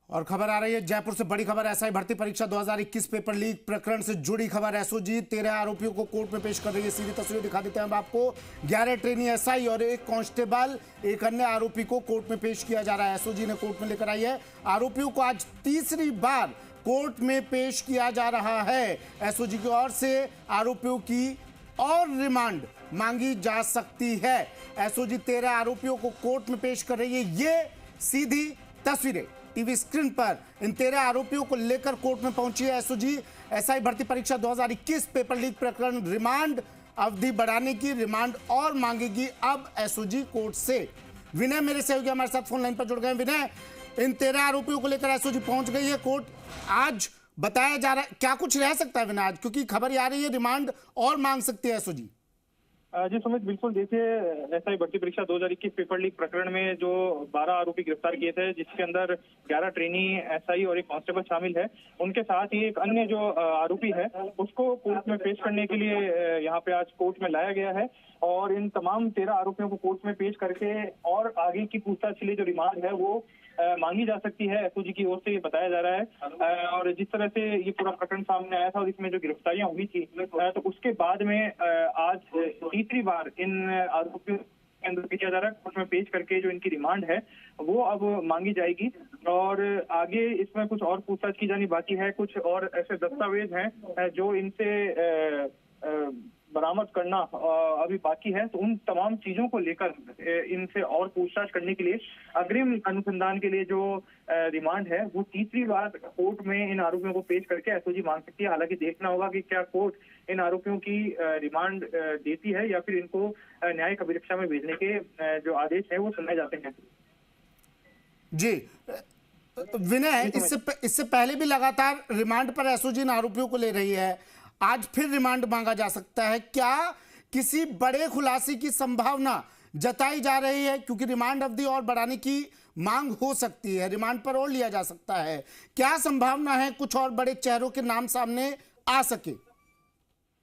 और खबर आ रही है जयपुर से, बड़ी खबर। एसआई भर्ती परीक्षा 2021 पेपर लीक प्रकरण से जुड़ी खबर। एसओजी 13 आरोपियों को कोर्ट में पेश कर रही है। सीधी तस्वीर दिखा देते हैं हम आपको। 11 ट्रेनी एसआई और एक कांस्टेबल, एक अन्य आरोपी को कोर्ट में पेश किया जा रहा है। एसओजी ने कोर्ट में लेकर आई है। आरोपियों को आज तीसरी बार कोर्ट में पेश किया जा रहा है। एसओजी की ओर से आरोपियों की और रिमांड मांगी जा सकती है। एसओजी 13 आरोपियों को कोर्ट में पेश कर रही है। ये सीधी तस्वीरें टीवी स्क्रीन पर इन 13 आरोपियों को लेकर कोर्ट में पहुंची है एसओजी। एसआई भर्ती परीक्षा 2021 पेपर लीक प्रकरण, रिमांड अवधि बढ़ाने की रिमांड और मांगेगी अब एसओजी कोर्ट से। विनय मेरे सहयोगी हमारे साथ फोन लाइन पर जुड़ गए। विनय, इन 13 आरोपियों को लेकर एसओजी पहुंच गई है कोर्ट। आज बताया जा रहा है क्या कुछ रह सकता है विनय आज, क्योंकि खबर आ रही है रिमांड और मांग सकती है एसओजी। जी सुमित, बिल्कुल। देखिए, एसआई भर्ती परीक्षा 2021 पेपर लीक प्रकरण में जो 12 आरोपी गिरफ्तार किए थे, जिसके अंदर 11 ट्रेनी एसआई और एक कांस्टेबल शामिल है, उनके साथ ही एक अन्य जो आरोपी है उसको कोर्ट में पेश करने के लिए यहाँ पे आज कोर्ट में लाया गया है। और इन तमाम 13 आरोपियों को कोर्ट में पेश करके और आगे की पूछताछ के लिए जो रिमांड है वो मांगी जा सकती है, एसओजी की ओर से ये बताया जा रहा है। और जिस तरह से ये पूरा प्रकरण सामने आया था और इसमें जो गिरफ्तारियां हुई थी, तो उसके बाद में आज तीसरी बार इन आरोपियों के अंदर किया जा रहा है। कोर्ट में पेश करके जो इनकी रिमांड है वो अब मांगी जाएगी। और आगे इसमें कुछ और पूछताछ की जानी बाकी है। कुछ और ऐसे दस्तावेज हैं जो इनसे बरामद करना अभी बाकी है। तो उन तमाम चीजों को लेकर इनसे और पूछताछ करने के लिए अग्रिम अनुसंधान के लिए जो रिमांड है वो तीसरी बार कोर्ट में इन आरोपियों को पेश करके एसओजी मांग सकती है। हालांकि देखना होगा कि क्या कोर्ट इन आरोपियों की रिमांड देती है या फिर इनको न्यायिक अभिरक्षा में भेजने के जो आदेश है वो सुनाए जाते हैं। जी विनय, इससे पहले भी लगातार रिमांड पर एसओजी इन आरोपियों को ले रही है। आज फिर रिमांड मांगा जा सकता है। क्या किसी बड़े खुलासे की संभावना जताई जा रही है, क्योंकि रिमांड अवधि और बढ़ाने की मांग हो सकती है, रिमांड पर और लिया जा सकता है। क्या संभावना है कुछ और बड़े चेहरों के नाम सामने आ सके?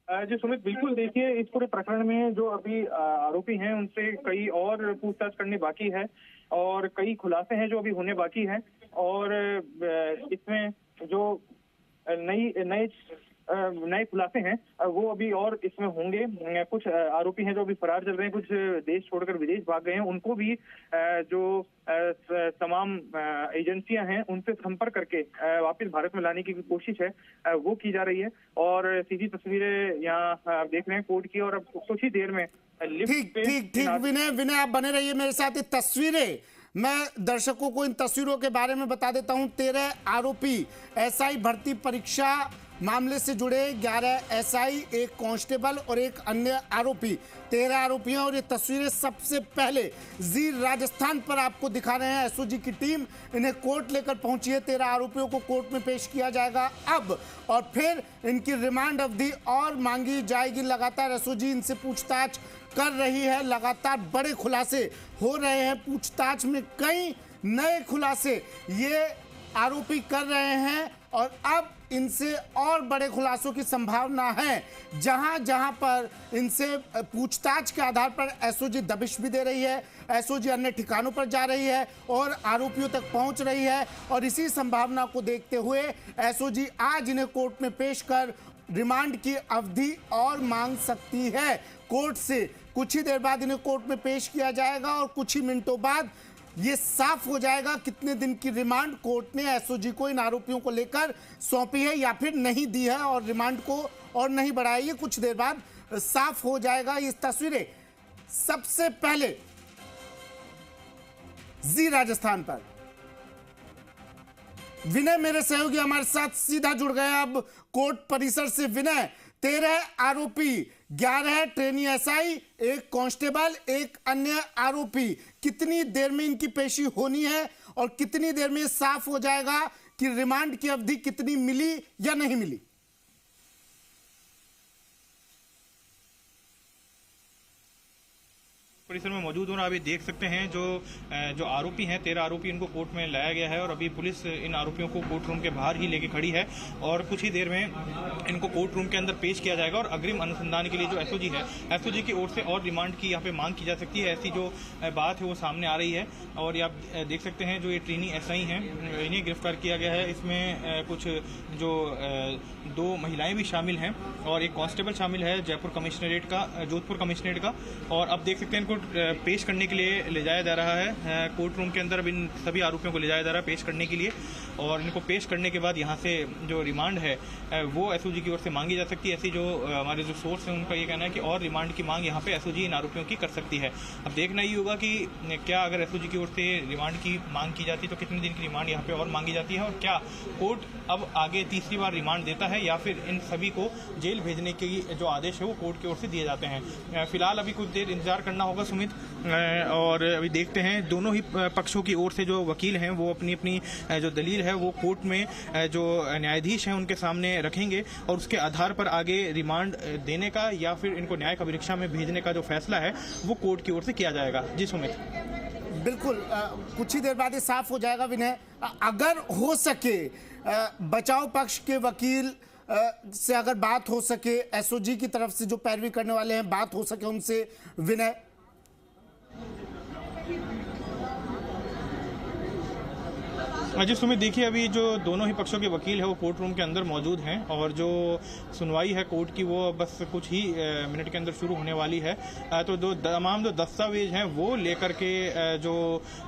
जी सुमित, बिल्कुल। देखिए, इस पूरे प्रकरण में जो अभी आरोपी हैं उनसे कई और पूछताछ करनी बाकी है और कई खुलासे हैं जो अभी होने बाकी है। और इसमें जो नए खुलासे हैं वो अभी और इसमें होंगे। कुछ आरोपी हैं जो अभी फरार चल रहे हैं, कुछ देश छोड़कर विदेश भाग गए हैं। उनको भी जो तमाम एजेंसियां हैं उनसे संपर्क करके वापस भारत में लाने की कोशिश है वो की जा रही है। और सीधी तस्वीरें यहाँ आप देख रहे हैं कोर्ट की। और अब कुछ ही देर में ठीक विनय आप बने रहिए मेरे साथ। ये तस्वीरें मैं दर्शकों को इन तस्वीरों के बारे में बता देता हूं। 13 आरोपी एसआई भर्ती परीक्षा मामले से जुड़े, 11 एसआई, एक कांस्टेबल और एक अन्य आरोपी, 13 आरोपी हैं। और ये तस्वीरें सबसे पहले जी राजस्थान पर आपको दिखा रहे हैं। एसओजी की टीम इन्हें कोर्ट लेकर पहुंची है। 13 आरोपियों को कोर्ट में पेश किया जाएगा अब, और फिर इनकी रिमांड अवधि और मांगी जाएगी। लगातार एसओजी इनसे पूछताछ कर रही है। लगातार बड़े खुलासे हो रहे हैं। पूछताछ में कई नए खुलासे ये आरोपी कर रहे हैं और अब इनसे और बड़े खुलासों की संभावना है। जहां जहां पर इनसे पूछताछ के आधार पर एसओजी दबिश भी दे रही है, एसओजी अन्य ठिकानों पर जा रही है और आरोपियों तक पहुंच रही है। और इसी संभावना को देखते हुए एसओजी आज इन्हें कोर्ट में पेश कर रिमांड की अवधि और मांग सकती है कोर्ट से। कुछ ही देर बाद इन्हें कोर्ट में पेश किया जाएगा और कुछ ही मिनटों बाद ये साफ हो जाएगा कितने दिन की रिमांड कोर्ट ने एसओजी को इन आरोपियों को लेकर सौंपी है या फिर नहीं दी है और रिमांड को और नहीं बढ़ाई है। कुछ देर बाद साफ हो जाएगा। ये तस्वीरें सबसे पहले जी राजस्थान पर। विनय मेरे सहयोगी हमारे साथ सीधा जुड़ गए अब कोर्ट परिसर से। विनय, 13 आरोपी, 11 ट्रेनी एसआई, एक कांस्टेबल, एक अन्य आरोपी, कितनी देर में इनकी पेशी होनी है और कितनी देर में साफ हो जाएगा कि रिमांड की अवधि कितनी मिली या नहीं मिली? परिसर में मौजूद हूँ। अभी देख सकते हैं जो आरोपी हैं, 13 आरोपी, इनको कोर्ट में लाया गया है और अभी पुलिस इन आरोपियों को कोर्ट रूम के बाहर ही लेके खड़ी है और कुछ ही देर में इनको कोर्ट रूम के अंदर पेश किया जाएगा और अग्रिम अनुसंधान के लिए जो एसओजी है, एसओजी की ओर से और रिमांड की यहाँ पे मांग की जा सकती है। ऐसी जो बात है वो सामने आ रही है और ये आप देख सकते हैं जो ये ट्रेनी एसआई हैं, इन्हें गिरफ्तार किया गया है। इसमें कुछ जो 2 महिलाएं भी शामिल हैं और एक कांस्टेबल शामिल है जयपुर कमिश्नरेट का, जोधपुर कमिश्नरेट का। और अब देख सकते हैं इनको पेश करने के लिए ले जाया जा रहा है कोर्ट रूम के अंदर। अब इन सभी आरोपियों को ले जाया जा रहा है पेश करने के लिए और इनको पेश करने के बाद यहाँ से जो रिमांड है वो एसओजी की ओर से मांगी जा सकती है। ऐसी जो हमारे जो सोर्स हैं उनका ये कहना है कि और रिमांड की मांग यहाँ पे एसओजी इन आरोपियों की कर सकती है। अब देखना ही होगा कि क्या अगर एसओजी की ओर से रिमांड की मांग की जाती है तो कितने दिन की रिमांड यहाँ पे और मांगी जाती है और क्या कोर्ट अब आगे तीसरी बार रिमांड देता है या फिर इन सभी को जेल भेजने के जो आदेश है वो कोर्ट की ओर से दिए जाते हैं। फिलहाल अभी कुछ देर इंतजार करना होगा सुमित, और अभी देखते हैं दोनों ही पक्षों की ओर से जो वकील हैं वो अपनी अपनी जो दलील है वो कोर्ट में जो न्यायाधीश हैं उनके सामने रखेंगे और उसके आधार पर आगे रिमांड देने का या फिर इनको न्यायिक अभिरक्षा में भेजने का जो फैसला है वो कोर्ट की ओर से किया जाएगा। जी सुमित। बिल्कुल, कुछ ही देर बाद ये साफ हो जाएगा विनय। अगर हो सके बचाव पक्ष के वकील से अगर बात हो सके, एसओजी की तरफ से जो पैरवी करने वाले हैं बात हो सके उनसे, विनय। जी सुमित, देखिए अभी जो दोनों ही पक्षों के वकील है वो कोर्ट रूम के अंदर मौजूद हैं और जो सुनवाई है कोर्ट की वो बस कुछ ही मिनट के अंदर शुरू होने वाली है। तो तमाम जो दस्तावेज हैं वो लेकर के जो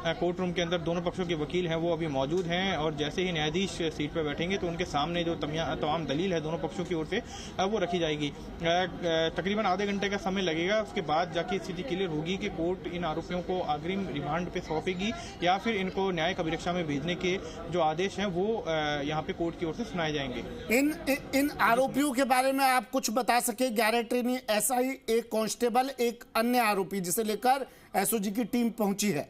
कोर्ट रूम के अंदर दोनों पक्षों के वकील हैं वो अभी मौजूद हैं और जैसे ही न्यायाधीश सीट पर बैठेंगे तो उनके सामने जो तमाम दलील है दोनों पक्षों की ओर से वो रखी जाएगी। तकरीबन आधे घंटे का समय लगेगा, उसके बाद जाके स्थिति क्लियर होगी कि कोर्ट इन आरोपियों को अग्रिम रिमांड पे सौंपेगी या फिर इनको न्यायिक अभिरक्षा में भेजने के जो आदेश हैं वो यहाँ पे कोर्ट की ओर से सुनाए जाएंगे। इन आरोपियों के बारे में आप कुछ बता सके? 11 ट्रेनी एसआई, एक कांस्टेबल, एक अन्य आरोपी जिसे लेकर एसओजी की टीम पहुंची है।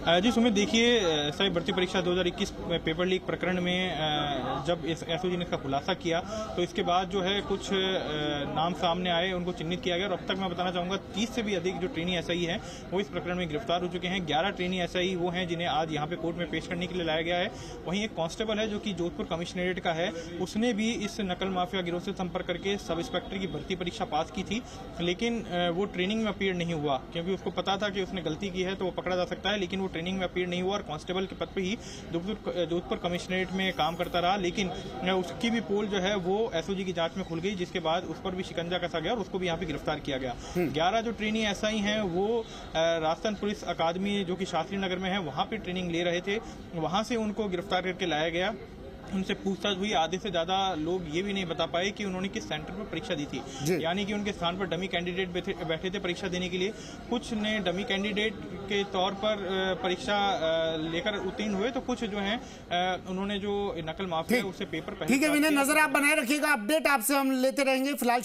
जी सुमित, देखिए एसआई भर्ती परीक्षा 2021 पेपर लीक प्रकरण में जब एसओजी ने इसका खुलासा किया तो इसके बाद जो है कुछ नाम सामने आए, उनको चिन्हित किया गया और अब तक मैं बताना चाहूँगा 30 से भी अधिक जो ट्रेनी एसआई हैं वो इस प्रकरण में गिरफ्तार हो चुके हैं। 11 ट्रेनी एसआई वो हैं जिन्हें आज यहाँ पे कोर्ट में पेश करने के लिए लाया गया है। वहीं एक कांस्टेबल है जो कि जोधपुर कमिश्नरेट का है, उसने भी इस नकल माफिया गिरोह से संपर्क करके सब इंस्पेक्टर की भर्ती परीक्षा पास की थी, लेकिन वो ट्रेनिंग में अपीयर नहीं हुआ क्योंकि उसको पता था कि उसने गलती की है तो वो पकड़ा जा सकता है, लेकिन वो ट्रेनिंग में अपीयर नहीं हुआ और कांस्टेबल के पद पे ही जोधपुर कमिश्नरेट में काम करता रहा। लेकिन उसकी भी पोल जो है वो एसओजी की जांच में खुल गई, जिसके बाद उस पर भी शिकंजा कसा गया और उसको भी यहाँ पे गिरफ्तार किया गया। 11 जो ट्रेनी एसआई हैं वो राजस्थान पुलिस अकादमी जो कि शास्त्री नगर में है वहाँ पे ट्रेनिंग ले रहे थे, वहाँ से उनको गिरफ्तार करके लाया गया। उनसे पूछताछ हुई, आधे से ज्यादा लोग ये भी नहीं बता पाए कि उन्होंने किस सेंटर पर परीक्षा दी थी, यानी कि उनके स्थान पर डमी कैंडिडेट बैठे थे परीक्षा देने के लिए। कुछ ने डमी कैंडिडेट के तौर पर परीक्षा लेकर उत्तीर्ण हुए, तो कुछ जो है उन्होंने जो नकल माफिया उससे पेपर पहले। ठीक है विनय, नजर आप बनाए रखिएगा, अपडेट आपसे हम लेते रहेंगे। फिलहाल